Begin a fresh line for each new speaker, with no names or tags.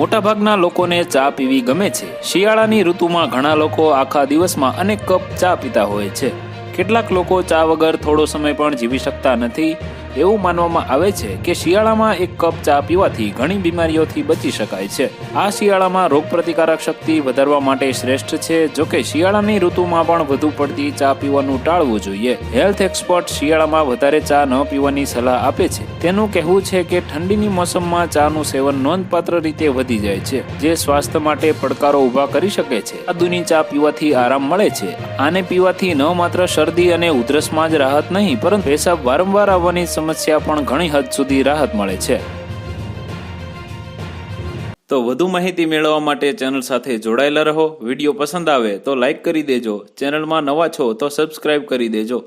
મોટાભાગના લોકોને ચા પીવી ગમે છે। શિયાળાની ઋતુમાં ઘણા લોકો આખા દિવસમાં અનેક કપ ચા પીતા હોય છે। કેટલાક લોકો ચા વગર થોડો સમય પણ જીવી શકતા નથી। એવું માનવામાં આવે છે કે શિયાળામાં એક કપ ચા પીવાથી ઘણી બીમારીઓથી બચી શકાય છે। આ શિયાળામાં રોગપ્રતિકારક શક્તિ વધારવા માટે શ્રેષ્ઠ છે। જોકે શિયાળાની ઋતુમાં પણ વધુ પડતી ચા પીવાનું ટાળવું જોઈએ। હેલ્થ એક્સપર્ટ શિયાળામાં વધારે ચા ન પીવાની સલાહ આપે છે। તેનું કહેવું છે કે ઠંડીની મોસમમાં ચાનું સેવન નોંધપાત્ર રીતે વધી જાય છે, જે સ્વાસ્થ્ય માટે પડકારો ઊભા કરી શકે છે। આદુની ચા પીવાથી આરામ મળે છે। આને પીવાથી ન માત્ર શરદી અને ઉધરસમાં જ રાહત નહીં, પરંતુ પેશાબ વારંવાર આવવાની સમસ્યા પણ ઘણી હદ સુધી રાહત મળે છે। તો વધુ માહિતી મેળવવા માટે ચેનલ સાથે જોડાયેલા રહો। વિડીયો પસંદ આવે તો લાઈક કરી દેજો। ચેનલમાં નવા છો તો સબસ્ક્રાઇબ કરી દેજો।